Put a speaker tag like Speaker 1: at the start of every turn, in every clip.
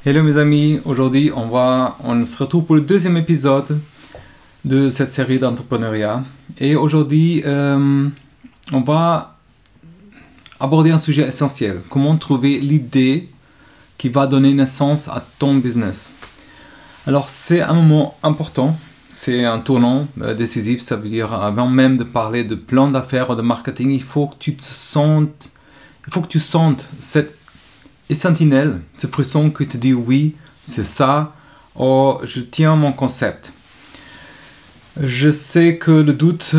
Speaker 1: Hello mes amis, aujourd'hui on se retrouve pour le deuxième épisode de cette série d'entrepreneuriat. Et aujourd'hui on va aborder un sujet essentiel, comment trouver l'idée qui va donner naissance à ton business. Alors c'est un moment important, c'est un tournant décisif, ça veut dire avant même de parler de plan d'affaires ou de marketing, il faut que tu sentes cette sentinelle, ce frisson qui te dit oui, c'est ça, oh, je tiens mon concept. Je sais que le doute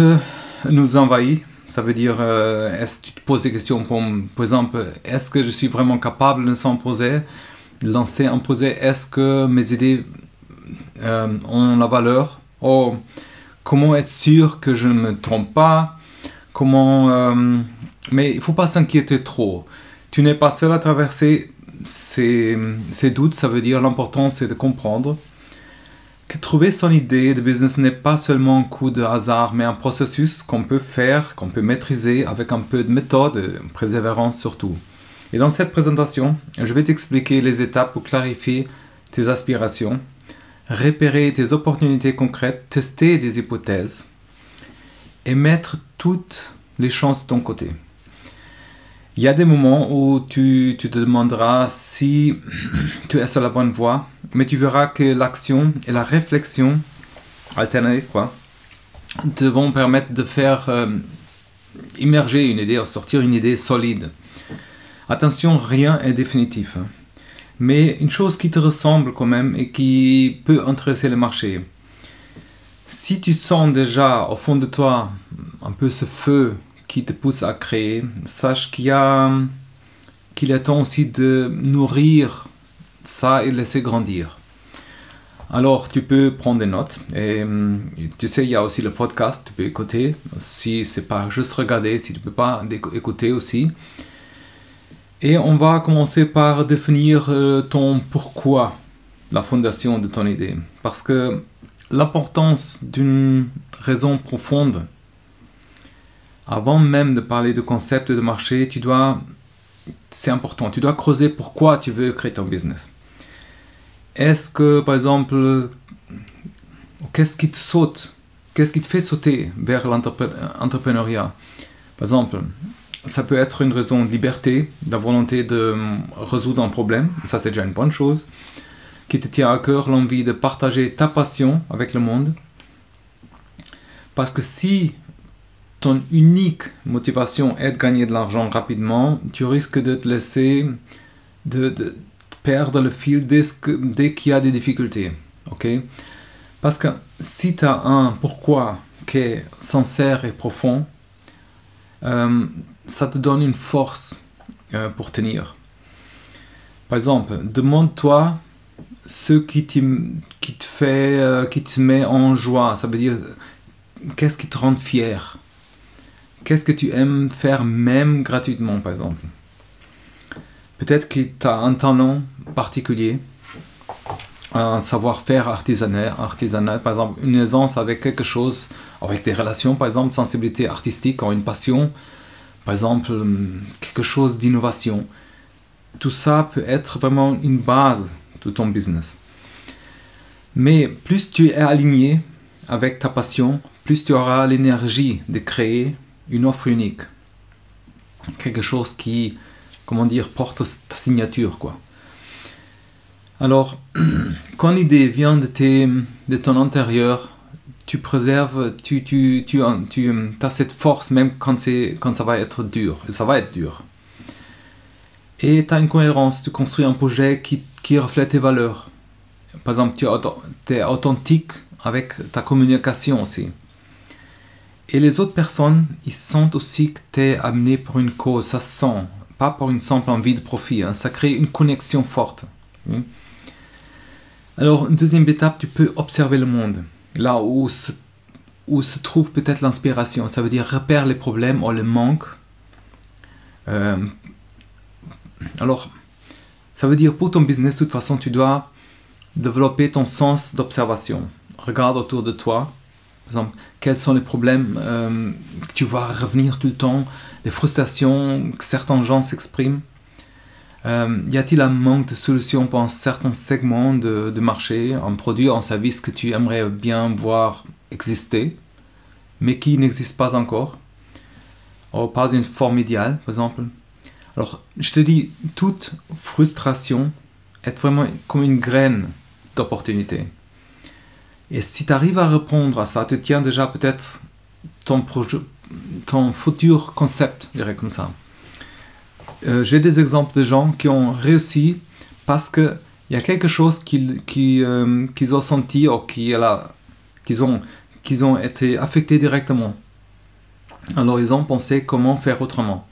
Speaker 1: nous envahit, ça veut dire, est-ce que tu te poses des questions comme, par exemple, est-ce que je suis vraiment capable de lancer un projet, est-ce que mes idées ont la valeur, oh, comment être sûr que je ne me trompe pas, mais il ne faut pas s'inquiéter trop. Tu n'es pas seul à traverser ces doutes, ça veut dire l'important c'est de comprendre que trouver son idée de business n'est pas seulement un coup de hasard, mais un processus qu'on peut faire, qu'on peut maîtriser avec un peu de méthode et persévérance surtout. Et dans cette présentation, je vais t'expliquer les étapes pour clarifier tes aspirations, repérer tes opportunités concrètes, tester des hypothèses et mettre toutes les chances de ton côté. Il y a des moments où tu te demanderas si tu es sur la bonne voie, mais tu verras que l'action et la réflexion alternée te vont permettre de faire immerger une idée, sortir une idée solide. Attention, rien n'est définitif, mais une chose qui te ressemble quand même et qui peut intéresser le marché. Si tu sens déjà au fond de toi un peu ce feu qui te pousse à créer, sache qu'il est temps aussi de nourrir ça et laisser grandir. Alors tu peux prendre des notes et tu sais il y a aussi le podcast, tu peux écouter si c'est pas juste regarder, si tu peux pas écouter aussi. Et on va commencer par définir ton pourquoi, la fondation de ton idée, parce que l'importance d'une raison profonde. Avant même de parler de concept de marché, c'est important, tu dois creuser pourquoi tu veux créer ton business. Est-ce que, par exemple, qu'est-ce qui te fait sauter vers l'entrepreneuriat? Par exemple, ça peut être une raison de liberté, de la volonté de résoudre un problème, ça c'est déjà une bonne chose, qui te tient à cœur, l'envie de partager ta passion avec le monde. Parce que si ton unique motivation est de gagner de l'argent rapidement, tu risques de te laisser de perdre le fil dès qu'il y a des difficultés. Okay? Parce que si tu as un pourquoi qui est sincère et profond, ça te donne une force pour tenir. Par exemple, demande-toi ce qui te met en joie. Ça veut dire, qu'est-ce qui te rend fier? Qu'est-ce que tu aimes faire même gratuitement, par exemple? Peut-être que tu as un talent particulier, un savoir-faire artisanal, par exemple, une aisance avec quelque chose, avec des relations, par exemple, sensibilité artistique, ou une passion, par exemple, quelque chose d'innovation. Tout ça peut être vraiment une base de ton business. Mais plus tu es aligné avec ta passion, plus tu auras l'énergie de créer une offre unique, quelque chose qui, porte ta signature, quoi. Alors, quand l'idée vient de ton intérieur, tu préserves, tu as cette force même quand ça va être dur, et ça va être dur. Et tu as une cohérence, tu construis un projet qui reflète tes valeurs. Par exemple, tu es authentique avec ta communication aussi. Et les autres personnes, ils sentent aussi que tu es amené pour une cause, ça se sent, pas pour une simple envie de profit, hein. Ça crée une connexion forte. Alors, une deuxième étape, tu peux observer le monde, là où se trouve peut-être l'inspiration, ça veut dire repère les problèmes ou le manque. Alors, ça veut dire pour ton business, de toute façon, tu dois développer ton sens d'observation. Regarde autour de toi. Par exemple, quels sont les problèmes que tu vois revenir tout le temps, les frustrations que certains gens s'expriment. Y a-t-il un manque de solutions pour un certain segment de marché, un produit, un service que tu aimerais bien voir exister, mais qui n'existe pas encore, ou pas une forme idéale, par exemple. Alors, je te dis, toute frustration est vraiment comme une graine d'opportunité. Et si tu arrives à répondre à ça, tu tiens déjà peut-être ton futur concept, je dirais comme ça. J'ai des exemples de gens qui ont réussi parce qu'il y a quelque chose qu'ils ont senti ou qu'ils ont été affectés directement. Alors ils ont pensé comment faire autrement.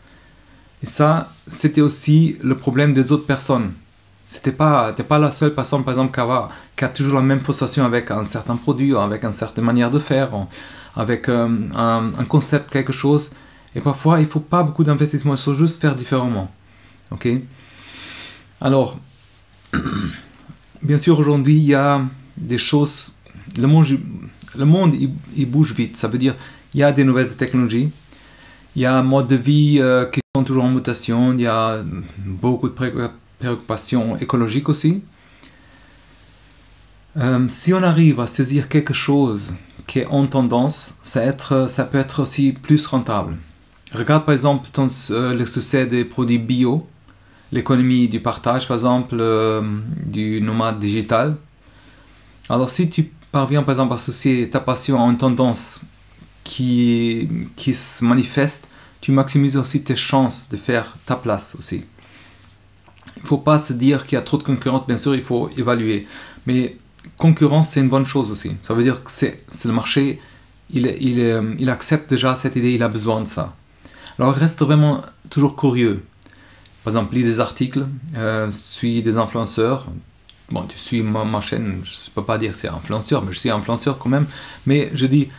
Speaker 1: Et ça, c'était aussi le problème des autres personnes. T'es pas la seule personne, par exemple, qui a toujours la même frustration avec un certain produit, avec une certaine manière de faire, avec un concept, quelque chose. Et parfois, il ne faut pas beaucoup d'investissement, il faut juste faire différemment. Ok? Alors, bien sûr, aujourd'hui, il y a des choses... Le monde il bouge vite. Ça veut dire il y a des nouvelles technologies. Il y a un mode de vie qui sont toujours en mutation. Il y a beaucoup de préoccupations écologiques aussi. Si on arrive à saisir quelque chose qui est en tendance, ça peut être aussi plus rentable. Regarde par exemple le succès des produits bio, l'économie du partage par exemple, du nomade digital. Alors si tu parviens par exemple à associer ta passion à une tendance qui se manifeste, tu maximises aussi tes chances de faire ta place aussi. Il ne faut pas se dire qu'il y a trop de concurrence, bien sûr il faut évaluer. Mais concurrence c'est une bonne chose aussi. Ça veut dire que c'est le marché, il accepte déjà cette idée, il a besoin de ça. Alors reste vraiment toujours curieux. Par exemple, lis des articles, suis des influenceurs. Bon, tu suis ma chaîne, je ne peux pas dire que c'est influenceur, mais je suis influenceur quand même. Mais je dis,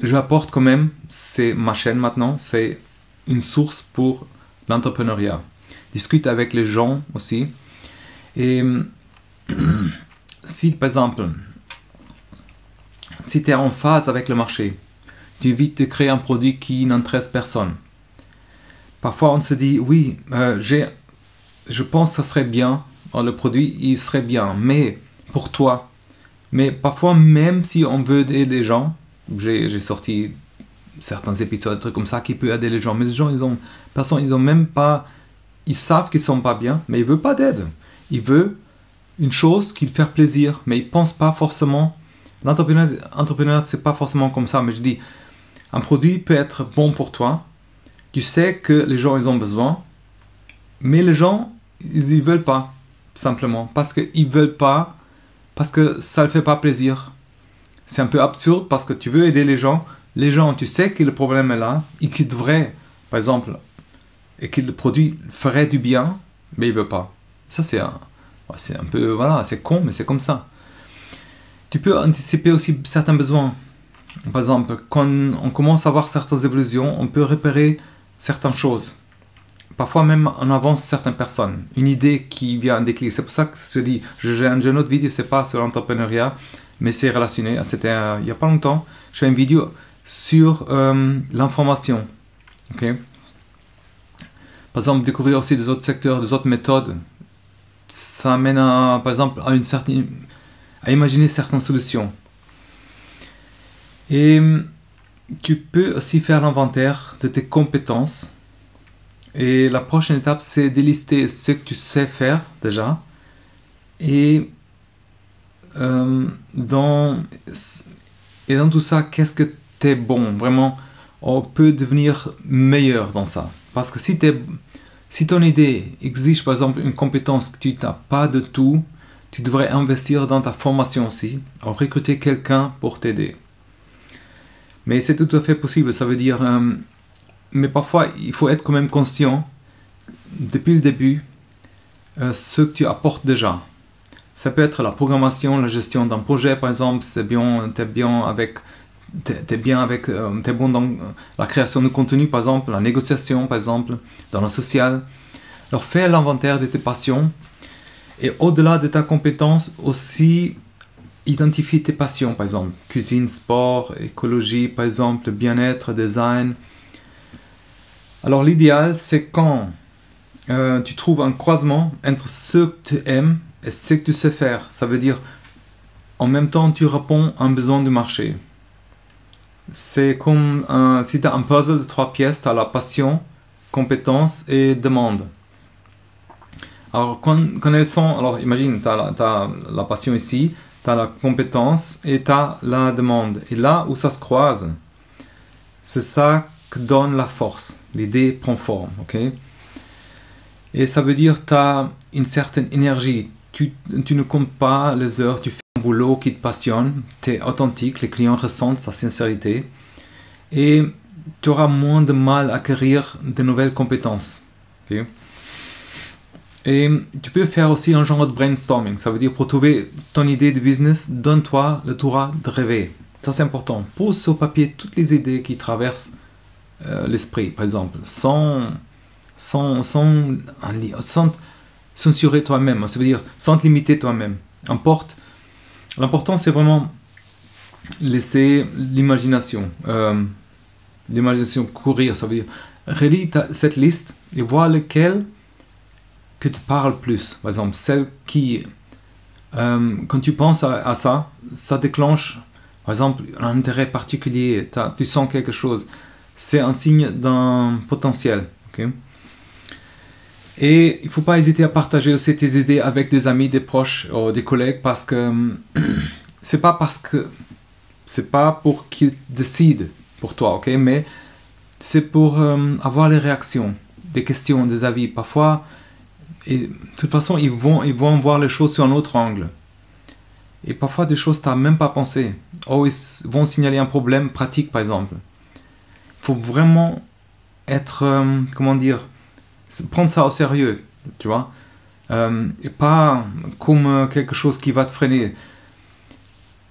Speaker 1: j'apporte quand même, c'est ma chaîne maintenant, c'est une source pour l'entrepreneuriat. Discute avec les gens aussi. Et si par exemple, si tu es en phase avec le marché, tu évites de créer un produit qui n'intéresse personne. Parfois on se dit, oui, je pense que ça serait bien, le produit il serait bien, mais pour toi. Mais parfois même si on veut aider les gens, j'ai sorti certains épisodes, trucs comme ça qui peuvent aider les gens, mais les gens ils ont même pas, ils savent qu'ils sont pas bien, mais ils veulent pas d'aide. Ils veulent une chose qui leur fait plaisir, mais ils pensent pas forcément. L'entrepreneur c'est pas forcément comme ça, mais je dis, un produit peut être bon pour toi. Tu sais que les gens ils ont besoin, mais les gens ils veulent pas simplement parce qu'ils veulent pas, parce que ça ne fait pas plaisir. C'est un peu absurde parce que tu veux aider les gens, tu sais que le problème est là et qu'ils devraient, par exemple, et que le produit ferait du bien, mais ils veulent pas. Ça c'est un peu, voilà, c'est con, mais c'est comme ça. Tu peux anticiper aussi certains besoins. Par exemple, quand on commence à voir certaines évolutions, on peut repérer certaines choses. Parfois même on avance certaines personnes. Une idée qui vient un déclic. C'est pour ça que je dis, j'ai une autre vidéo, c'est pas sur l'entrepreneuriat, mais c'est relationné. C'était il n'y a pas longtemps. Je fais une vidéo sur l'information. Okay? Par exemple, découvrir aussi des autres secteurs, des autres méthodes. Ça amène par exemple à imaginer certaines solutions. Et tu peux aussi faire l'inventaire de tes compétences. Et la prochaine étape, c'est de lister ce que tu sais faire déjà. Et dans tout ça, qu'est-ce que tu es bon? Vraiment, on peut devenir meilleur dans ça. Parce que si ton idée exige par exemple une compétence que tu n'as pas de tout, tu devrais investir dans ta formation aussi, ou recruter quelqu'un pour t'aider. Mais c'est tout à fait possible, ça veut dire... mais parfois, il faut être quand même conscient, depuis le début, ce que tu apportes déjà. Ça peut être la programmation, la gestion d'un projet, par exemple, t'es bon dans la création de contenu, par exemple, la négociation, par exemple, dans le social. Alors, fais l'inventaire de tes passions, et au-delà de ta compétence, aussi... Identifie tes passions, par exemple, cuisine, sport, écologie, par exemple, bien-être, design. Alors l'idéal, c'est quand tu trouves un croisement entre ce que tu aimes et ce que tu sais faire. Ça veut dire, en même temps, tu réponds à un besoin du marché. C'est comme si tu as un puzzle de 3 pièces, tu as la passion, compétence et demande. Alors, quand elles sont... Alors, imagine, tu as la passion ici, tu as la compétence et tu as la demande. Et là où ça se croise, c'est ça que donne la force. L'idée prend forme, ok? Et ça veut dire que tu as une certaine énergie. Tu ne comptes pas les heures, tu fais un boulot qui te passionne, tu es authentique, les clients ressentent sa sincérité et tu auras moins de mal à acquérir de nouvelles compétences. Okay? Et tu peux faire aussi un genre de brainstorming. Ça veut dire pour trouver ton idée de business, donne-toi le droit de rêver. Ça c'est important. Pose sur papier toutes les idées qui traversent l'esprit, par exemple, sans censurer toi-même, ça veut dire sans te limiter toi-même. L'important c'est vraiment laisser l'imagination courir, ça veut dire relis cette liste et vois lequel que te parle plus. Par exemple, celle qui, quand tu penses à ça, ça déclenche, par exemple, un intérêt particulier, tu sens quelque chose. C'est un signe d'un potentiel. Okay? Et il ne faut pas hésiter à partager aussi tes idées avec des amis, des proches ou des collègues parce que c'est pas pour qu'ils décident pour toi, ok? Mais c'est pour avoir les réactions, des questions, des avis. Parfois, et de toute façon, ils vont voir les choses sur un autre angle. Et parfois, des choses que tu n'as même pas pensé. Oh, ils vont signaler un problème pratique, par exemple. Il faut vraiment être, prendre ça au sérieux, tu vois. Et pas comme quelque chose qui va te freiner.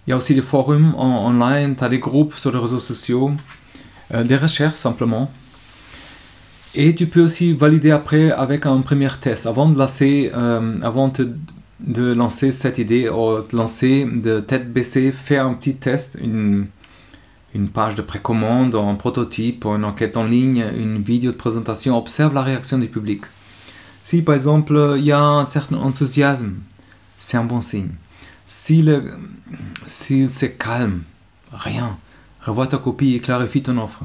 Speaker 1: Il y a aussi des forums online, tu as des groupes sur les réseaux sociaux, des recherches simplement. Et tu peux aussi valider après avec un premier test. Avant de lancer cette idée ou de lancer de tête baissée, fais un petit test, une page de précommande, un prototype, une enquête en ligne, une vidéo de présentation, observe la réaction du public. Si par exemple il y a un certain enthousiasme, c'est un bon signe. S'il c'est calme, rien, revois ta copie et clarifie ton offre.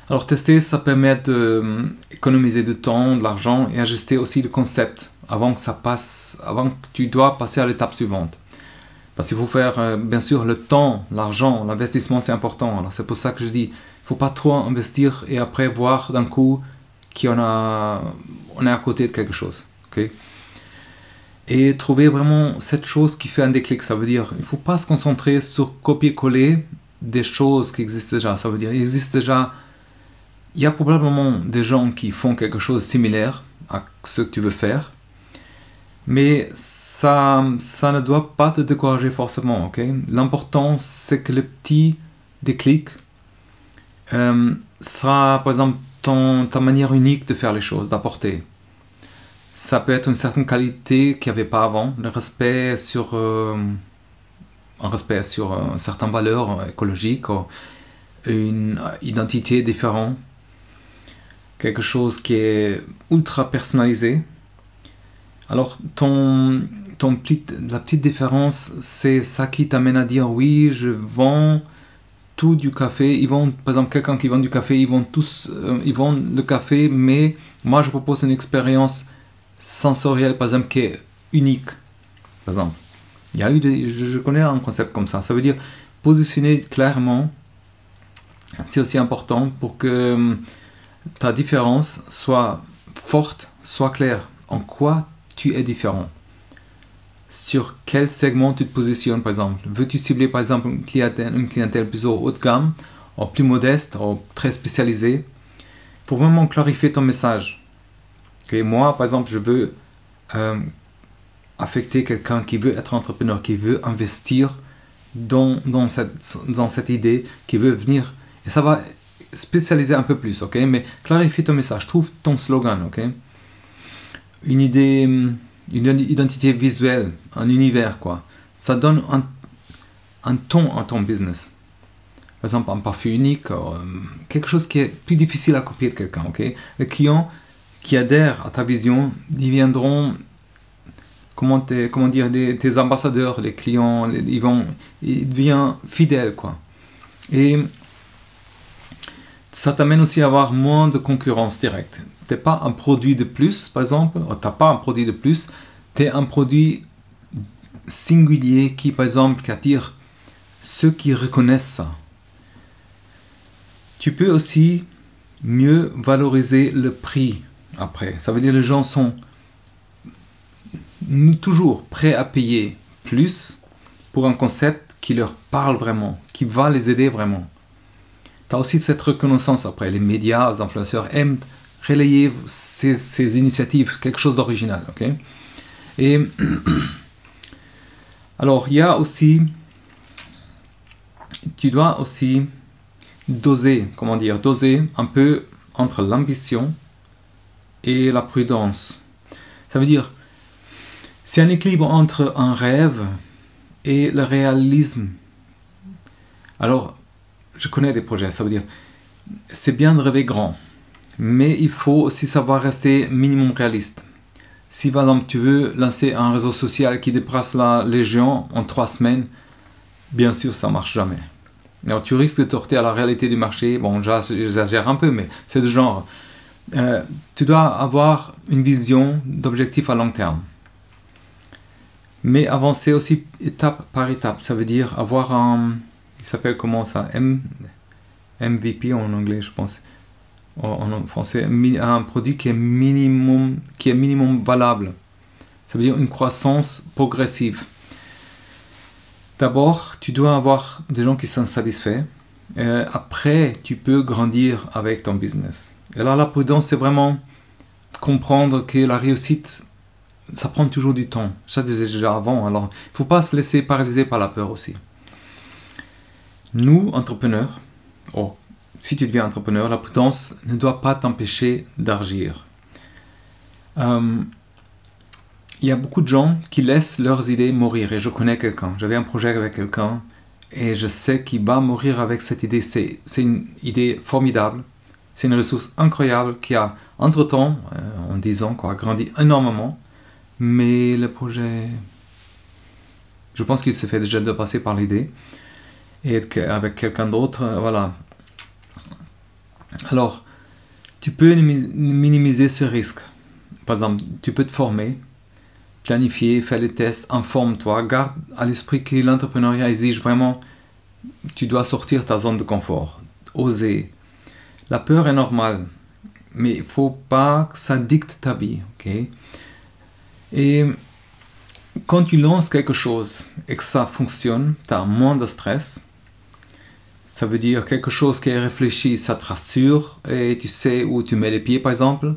Speaker 1: Alors tester, ça permet d'économiser du temps, de l'argent et ajuster aussi le concept avant que tu dois passer à l'étape suivante. Parce qu'il faut faire, bien sûr, le temps, l'argent, l'investissement, c'est important. Alors c'est pour ça que je dis, il ne faut pas trop investir et après voir d'un coup qu'on est à côté de quelque chose. Okay? Et trouver vraiment cette chose qui fait un déclic. Ça veut dire, il ne faut pas se concentrer sur copier-coller des choses qui existent déjà. Ça veut dire, il y a probablement des gens qui font quelque chose de similaire à ce que tu veux faire. Mais ça ne doit pas te décourager forcément, ok? L'important, c'est que le petit déclic sera, par exemple, ta manière unique de faire les choses, d'apporter. Ça peut être une certaine qualité qu'il n'y avait pas avant, un respect sur certaines valeurs écologiques, ou une identité différente, quelque chose qui est ultra personnalisé. Alors, la petite différence, c'est ça qui t'amène à dire oui, je vends tout du café. Par exemple, quelqu'un qui vend du café, ils vendent le café, mais moi je propose une expérience sensorielle, par exemple, qui est unique. Par exemple, je connais un concept comme ça. Ça veut dire positionner clairement. C'est aussi important pour que ta différence soit forte, soit claire. En quoi tu es différent? Sur quel segment tu te positionnes, par exemple? Veux-tu cibler, par exemple, une clientèle plus haut de gamme, ou plus modeste, ou très spécialisée? Pour vraiment clarifier ton message. Okay? Moi, par exemple, je veux affecter quelqu'un qui veut être entrepreneur, qui veut investir dans cette idée, qui veut venir. Et ça va spécialiser un peu plus, ok? Mais clarifie ton message, trouve ton slogan, ok? Une idée, une identité visuelle, un univers, quoi. Ça donne un ton à ton business. Par exemple, un parfum unique, quelque chose qui est plus difficile à copier de quelqu'un, ok? Le client qui adhèrent à ta vision deviendront, comment dire, tes ambassadeurs, les clients, ils deviennent fidèles, quoi. Et ça t'amène aussi à avoir moins de concurrence directe. T'es pas un produit de plus, par exemple, t'as pas un produit de plus, t'es un produit singulier qui, par exemple, qui attire ceux qui reconnaissent ça. Tu peux aussi mieux valoriser le prix après. Ça veut dire que les gens sont toujours prêts à payer plus pour un concept qui leur parle vraiment, qui va les aider vraiment. Tu as aussi cette reconnaissance après. Les médias, les influenceurs aiment relayer ces initiatives, quelque chose d'original. Okay? Et alors, il y a aussi, tu dois aussi doser un peu entre l'ambition et la prudence. Ça veut dire, c'est un équilibre entre un rêve et le réalisme. Alors, je connais des projets, ça veut dire, c'est bien de rêver grand, mais il faut aussi savoir rester minimum réaliste. Si par exemple tu veux lancer un réseau social qui dépasse la légion en 3 semaines, bien sûr ça ne marche jamais. Alors tu risques de te heurter à la réalité du marché. Bon, j'exagère un peu, mais c'est du genre. Tu dois avoir une vision d'objectif à long terme. Mais avancer aussi étape par étape. Ça veut dire avoir un... Il s'appelle comment ça? MVP en anglais, je pense. En français, un produit qui est minimum valable. Ça veut dire une croissance progressive. D'abord, tu dois avoir des gens qui sont satisfaits. Après, tu peux grandir avec ton business. Et là, la prudence, c'est vraiment comprendre que la réussite, ça prend toujours du temps. Ça, je disais déjà avant. Alors, il ne faut pas se laisser paralyser par la peur aussi. Nous, entrepreneurs, si tu deviens entrepreneur, la prudence ne doit pas t'empêcher d'agir. Il y a beaucoup de gens qui laissent leurs idées mourir. Et je connais quelqu'un. J'avais un projet avec quelqu'un et je sais qu'il va mourir avec cette idée. C'est une idée formidable. C'est une ressource incroyable qui a, entre-temps, en 10 ans, grandi énormément. Mais le projet, je pense qu'il s'est fait déjà dépasser par l'idée. Et avec quelqu'un d'autre, voilà. Alors, tu peux minimiser ce risque. Par exemple, tu peux te former, planifier, faire les tests, informe-toi, garde à l'esprit que l'entrepreneuriat exige vraiment, tu dois sortir de ta zone de confort, oser. La peur est normale, mais il ne faut pas que ça dicte ta vie, ok? Et quand tu lances quelque chose et que ça fonctionne, tu as moins de stress. Ça veut dire quelque chose qui est réfléchi, ça te rassure et tu sais où tu mets les pieds par exemple.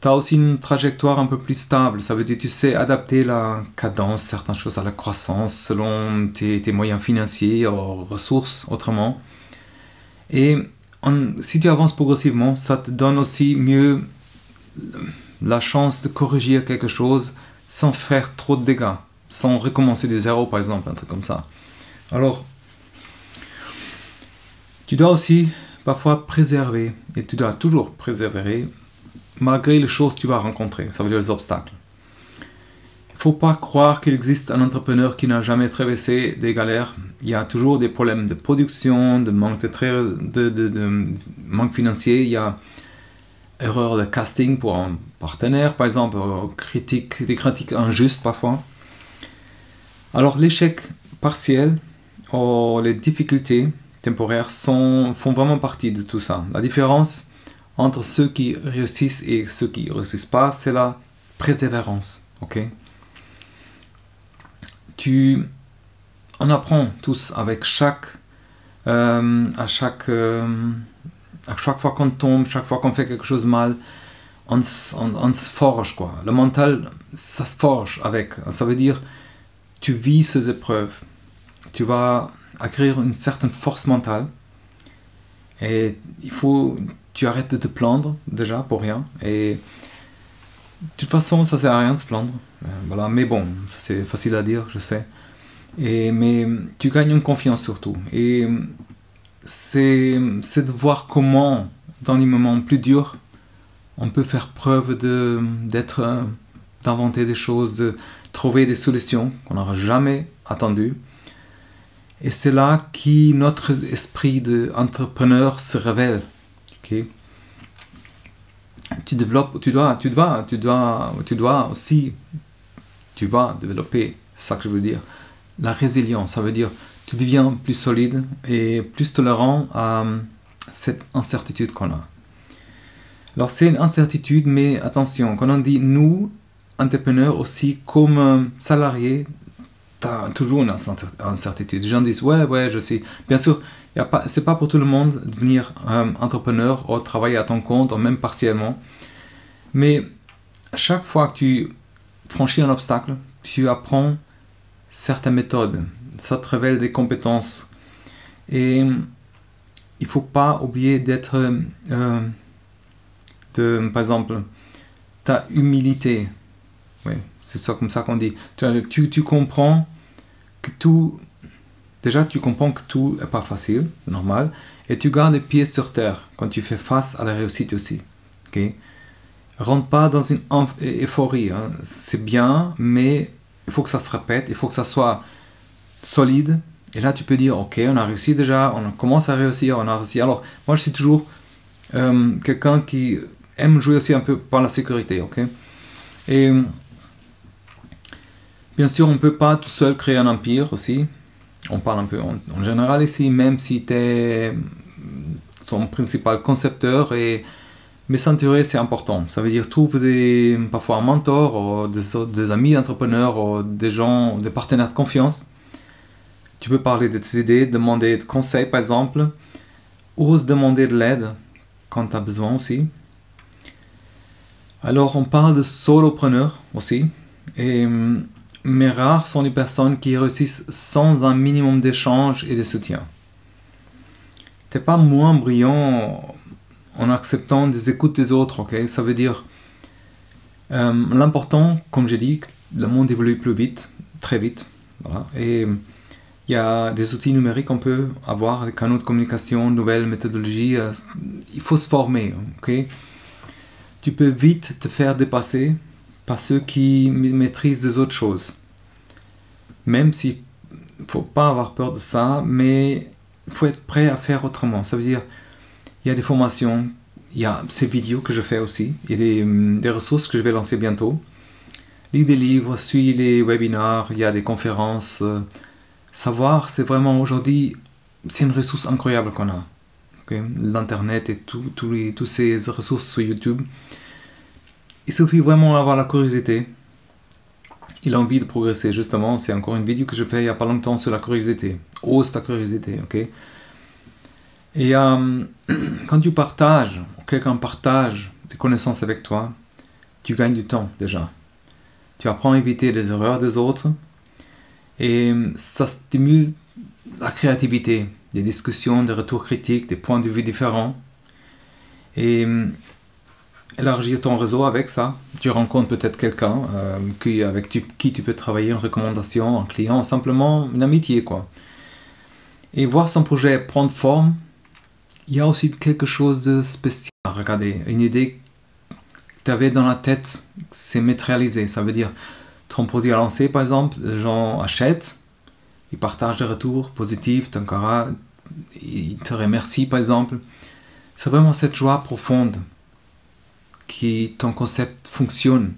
Speaker 1: Tu as aussi une trajectoire un peu plus stable, ça veut dire que tu sais adapter la cadence, certaines choses à la croissance selon tes moyens financiers, ressources autrement. Et si tu avances progressivement, ça te donne aussi mieux la chance de corriger quelque chose sans faire trop de dégâts, sans recommencer de zéro par exemple, un truc comme ça. Alors, tu dois aussi parfois préserver, et tu dois toujours préserver, malgré les choses que tu vas rencontrer, ça veut dire les obstacles. Il ne faut pas croire qu'il existe un entrepreneur qui n'a jamais traversé des galères. Il y a toujours des problèmes de production, de manque manque financier, il y a erreur de casting pour un partenaire, par exemple, des critiques injustes parfois. Alors l'échec partiel ou les difficultés temporaires font vraiment partie de tout ça. La différence entre ceux qui réussissent et ceux qui ne réussissent pas, c'est la persévérance. Okay? On apprend tous avec chaque fois qu'on tombe, chaque fois qu'on fait quelque chose de mal, on se forge, quoi. Le mental, ça se forge avec. Ça veut dire, tu vis ces épreuves. Tu vas acquérir une certaine force mentale. Et tu arrêtes de te plaindre, déjà, pour rien. Et de toute façon, ça sert à rien de se plaindre. Voilà. Mais bon, ça c'est facile à dire, je sais. Mais tu gagnes une confiance surtout. Et c'est de voir comment, dans les moments plus durs, on peut faire preuve d'inventer des choses, de trouver des solutions qu'on n'aura jamais attendues. Et c'est là que notre esprit d'entrepreneur se révèle. Okay? Tu vas développer, c'est ça que je veux dire, la résilience. Ça veut dire tu deviens plus solide et plus tolérant à cette incertitude qu'on a. Alors c'est une incertitude, mais attention, quand on dit nous, entrepreneurs aussi, comme salariés, tu as toujours une incertitude. Les gens disent ouais, je sais. Bien sûr, c'est pas pour tout le monde de devenir entrepreneur ou travailler à ton compte, ou même partiellement. Mais chaque fois que tu franchis un obstacle, tu apprends certaines méthodes. Ça te révèle des compétences. Et il ne faut pas oublier d'être, par exemple, ta humilité. Oui, c'est ça, comme ça qu'on dit. Tu comprends que tout... Déjà, tu comprends que tout n'est pas facile, normal. Et tu gardes les pieds sur terre quand tu fais face à la réussite aussi. Okay? Rentre pas dans une euphorie. Hein. C'est bien, mais il faut que ça se répète. Il faut que ça soit solide. Et là, tu peux dire, ok, on a réussi déjà. On commence à réussir. On a réussi. Alors, moi, je suis toujours quelqu'un qui aime jouer aussi un peu par la sécurité. Okay? Et bien sûr, on ne peut pas tout seul créer un empire aussi. On parle un peu en général ici, même si tu es ton principal concepteur. Mais s'entourer, c'est important. Ça veut dire trouve parfois un mentor, ou des amis entrepreneurs, ou des gens, des partenaires de confiance. Tu peux parler de tes idées, demander des conseils par exemple. Ose demander de l'aide quand tu as besoin aussi. Alors on parle de solopreneurs aussi. Mais rares sont les personnes qui réussissent sans un minimum d'échange et de soutien. Tu n'es pas moins brillant en acceptant des écoutes des autres, ok? Ça veut dire l'important, comme j'ai dit, le monde évolue plus vite, très vite. Voilà. Et il y a des outils numériques qu'on peut avoir, des canaux de communication, nouvelles méthodologies. Il faut se former, ok? Tu peux vite te faire dépasser par ceux qui maîtrisent des autres choses. Même s'il ne faut pas avoir peur de ça, mais il faut être prêt à faire autrement. Ça veut dire, il y a des formations, il y a ces vidéos que je fais aussi, il y a des ressources que je vais lancer bientôt. Lis des livres, suis les webinars, il y a des conférences. Savoir, c'est vraiment aujourd'hui, c'est une ressource incroyable qu'on a. Okay? L'internet et toutes ces ressources sur YouTube. Il suffit vraiment d'avoir la curiosité. Il a envie de progresser, justement. C'est encore une vidéo que je fais il n'y a pas longtemps sur la curiosité. Ose ta curiosité, ok? Et quand tu partages, quelqu'un partage des connaissances avec toi, tu gagnes du temps déjà. Tu apprends à éviter les erreurs des autres et ça stimule la créativité, des discussions, des retours critiques, des points de vue différents. Et élargir ton réseau avec ça. Tu rencontres peut-être quelqu'un avec qui tu peux travailler, une recommandation, un client, simplement une amitié, quoi. Et voir son projet prendre forme, il y a aussi quelque chose de spécial à regarder. Une idée que tu avais dans la tête, c'est matérialisé. Ça veut dire, ton produit à lancer, par exemple, les gens achètent, ils partagent des retours positifs, ils te remercient, par exemple. C'est vraiment cette joie profonde que ton concept fonctionne.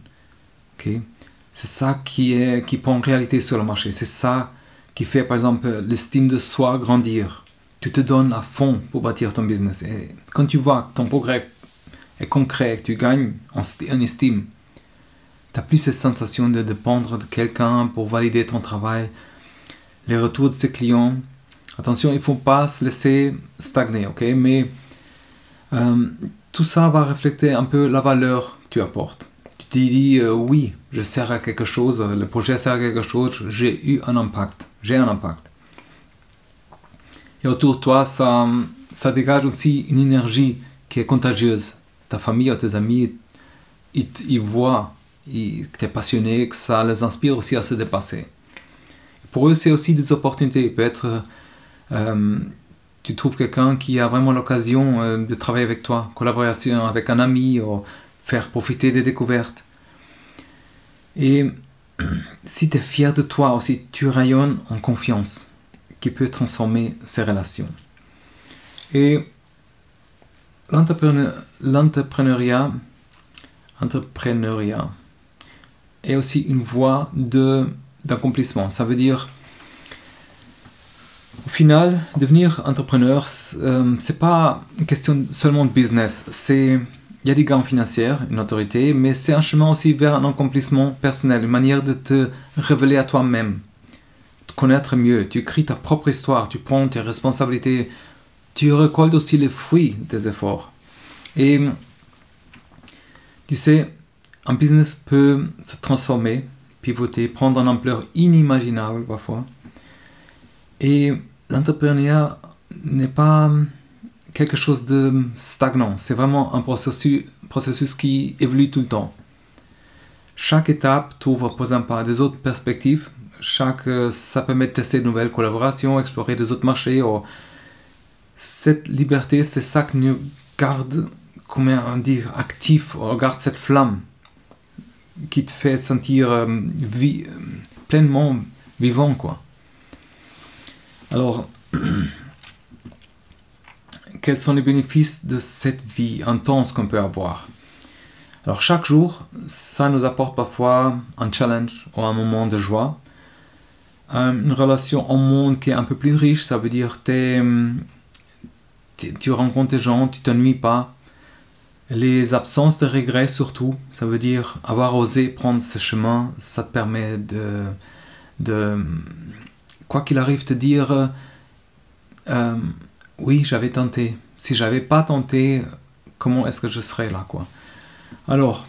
Speaker 1: Okay? C'est ça qui prend réalité sur le marché. C'est ça qui fait, par exemple, l'estime de soi grandir. Tu te donnes à fond pour bâtir ton business. Et quand tu vois que ton progrès est concret, que tu gagnes en estime, tu n'as plus cette sensation de dépendre de quelqu'un pour valider ton travail. Les retours de tes clients. Attention, il ne faut pas se laisser stagner, ok? Mais tout ça va refléter un peu la valeur que tu apportes. Tu te dis, oui, je sers à quelque chose, le projet sert à quelque chose, j'ai eu un impact. J'ai un impact. Et autour de toi, ça dégage aussi une énergie qui est contagieuse. Ta famille ou tes amis, ils voient que tu es passionné, que ça les inspire aussi à se dépasser. Pour eux, c'est aussi des opportunités. Peut-être tu trouves quelqu'un qui a vraiment l'occasion de travailler avec toi, collaboration avec un ami, ou faire profiter des découvertes. Et si tu es fier de toi aussi, tu rayonnes en confiance qui peut transformer ces relations. Et l'entrepreneuriat est aussi une voie d'accomplissement. Ça veut dire, au final, devenir entrepreneur, c'est pas une question seulement de business. Il y a des gains financiers, une autorité, mais c'est un chemin aussi vers un accomplissement personnel, une manière de te révéler à toi-même, de connaître mieux. Tu écris ta propre histoire, tu prends tes responsabilités, tu récoltes aussi les fruits des efforts. Et tu sais, un business peut se transformer, pivoter, prendre une ampleur inimaginable parfois. Et l'entrepreneuriat n'est pas quelque chose de stagnant. C'est vraiment un processus qui évolue tout le temps. Chaque étape t'ouvre par exemple des autres perspectives. Ça permet de tester de nouvelles collaborations, explorer des autres marchés. Cette liberté, c'est ça qui nous garde, comment dire, actif. On garde cette flamme qui te fait sentir pleinement vivant, quoi. Alors, quels sont les bénéfices de cette vie intense qu'on peut avoir? Alors, chaque jour, ça nous apporte parfois un challenge ou un moment de joie. Une relation au monde qui est un peu plus riche, ça veut dire tu rencontres des gens, tu t'ennuies pas. Les absences de regrets surtout, ça veut dire avoir osé prendre ce chemin, ça te permet de quoi qu'il arrive, te dire oui, j'avais tenté. Si j'avais pas tenté, comment est-ce que je serais là, quoi. Alors,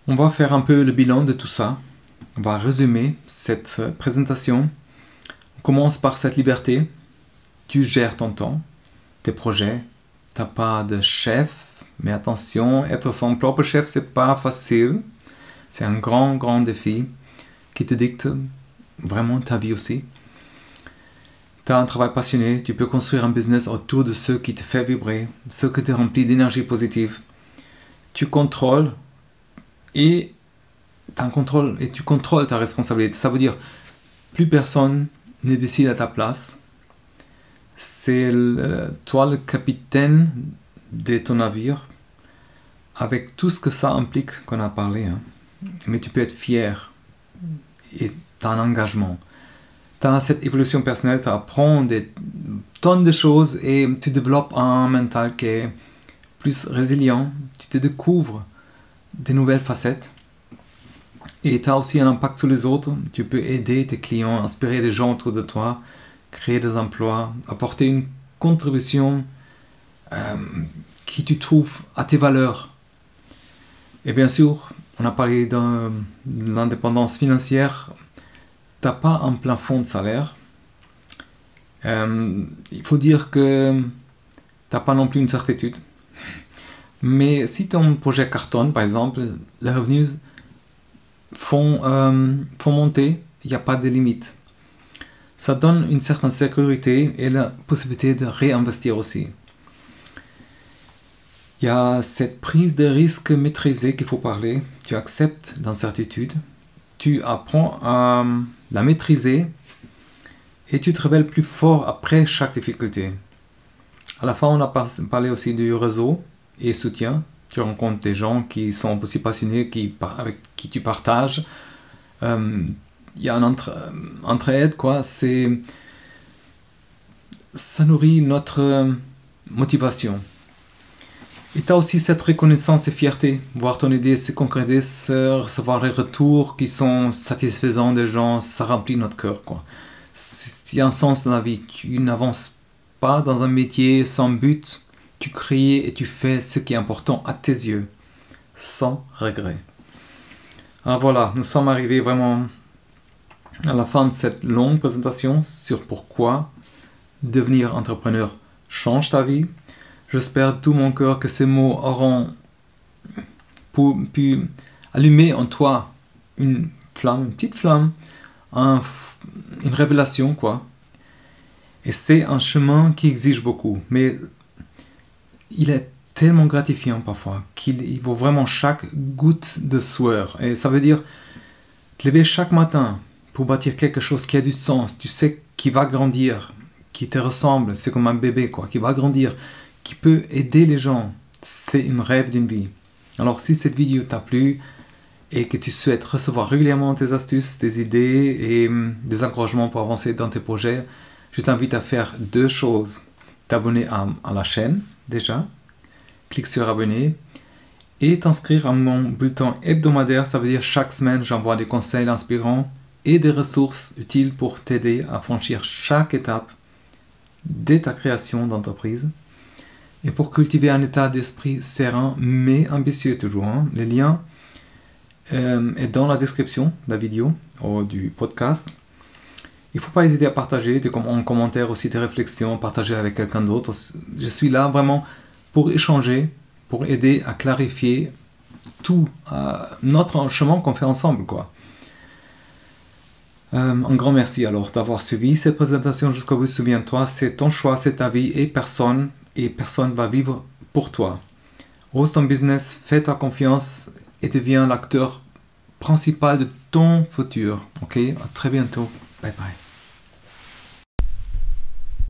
Speaker 1: on va faire un peu le bilan de tout ça. On va résumer cette présentation. On commence par cette liberté. Tu gères ton temps, tes projets. T'as pas de chef, mais attention, être son propre chef, c'est pas facile. C'est un grand, grand défi qui te dicte vraiment ta vie aussi. Tu as un travail passionné, tu peux construire un business autour de ce qui te fait vibrer, ce qui te remplit d'énergie positive. Tu contrôles et tu contrôles ta responsabilité. Ça veut dire plus personne ne décide à ta place. C'est toi le capitaine de ton navire avec tout ce que ça implique qu'on a parlé. Mais tu peux être fier et tu as un engagement. Tu as cette évolution personnelle, tu apprends des tonnes de choses et tu développes un mental qui est plus résilient. Tu te découvres des nouvelles facettes et tu as aussi un impact sur les autres. Tu peux aider tes clients, inspirer des gens autour de toi, créer des emplois, apporter une contribution qui tu trouves à tes valeurs. Et bien sûr, on a parlé de l'indépendance financière. Tu n'as pas un plafond de salaire. Il faut dire que tu n'as pas non plus une certitude. Mais si ton projet cartonne, par exemple, les revenus font monter, il n'y a pas de limite. Ça donne une certaine sécurité et la possibilité de réinvestir aussi. Il y a cette prise de risque maîtrisée qu'il faut parler. Tu acceptes l'incertitude. Tu apprends à la maîtriser et tu te révèles plus fort après chaque difficulté. À la fin, on a parlé aussi du réseau et soutien. Tu rencontres des gens qui sont aussi passionnés, avec qui tu partages. Il y a une entraide, quoi. Ça nourrit notre motivation. Et tu as aussi cette reconnaissance et fierté, voir ton idée se concrétiser, recevoir les retours qui sont satisfaisants des gens, ça remplit notre cœur, quoi. Il y a un sens dans la vie, tu n'avances pas dans un métier sans but, tu crées et tu fais ce qui est important à tes yeux, sans regret. Alors voilà, nous sommes arrivés vraiment à la fin de cette longue présentation sur pourquoi devenir entrepreneur change ta vie. J'espère de tout mon cœur que ces mots auront pu allumer en toi une flamme, une petite flamme, une révélation, quoi. Et c'est un chemin qui exige beaucoup, mais il est tellement gratifiant parfois qu'il vaut vraiment chaque goutte de sueur. Et ça veut dire te lever chaque matin pour bâtir quelque chose qui a du sens. Tu sais qui va grandir, qui te ressemble. C'est comme un bébé, quoi, qui va grandir, qui peut aider les gens. C'est un rêve d'une vie. Alors si cette vidéo t'a plu et que tu souhaites recevoir régulièrement tes astuces, tes idées et des encouragements pour avancer dans tes projets, je t'invite à faire 2 choses. T'abonner à la chaîne déjà, clique sur abonner et t'inscrire à mon bulletin hebdomadaire. Ça veut dire chaque semaine j'envoie des conseils inspirants et des ressources utiles pour t'aider à franchir chaque étape dès ta création d'entreprise et pour cultiver un état d'esprit serein mais ambitieux toujours. Le lien est dans la description de la vidéo ou du podcast. Il ne faut pas hésiter à partager en commentaire aussi tes réflexions, partager avec quelqu'un d'autre. Je suis là vraiment pour échanger, pour aider à clarifier tout notre chemin qu'on fait ensemble, quoi. Un grand merci alors d'avoir suivi cette présentation jusqu'au bout. Souviens-toi, c'est ton choix, c'est ta vie et personne va vivre pour toi. Ose ton business, fais-toi confiance et deviens l'acteur principal de ton futur. Ok, à très bientôt. Bye bye.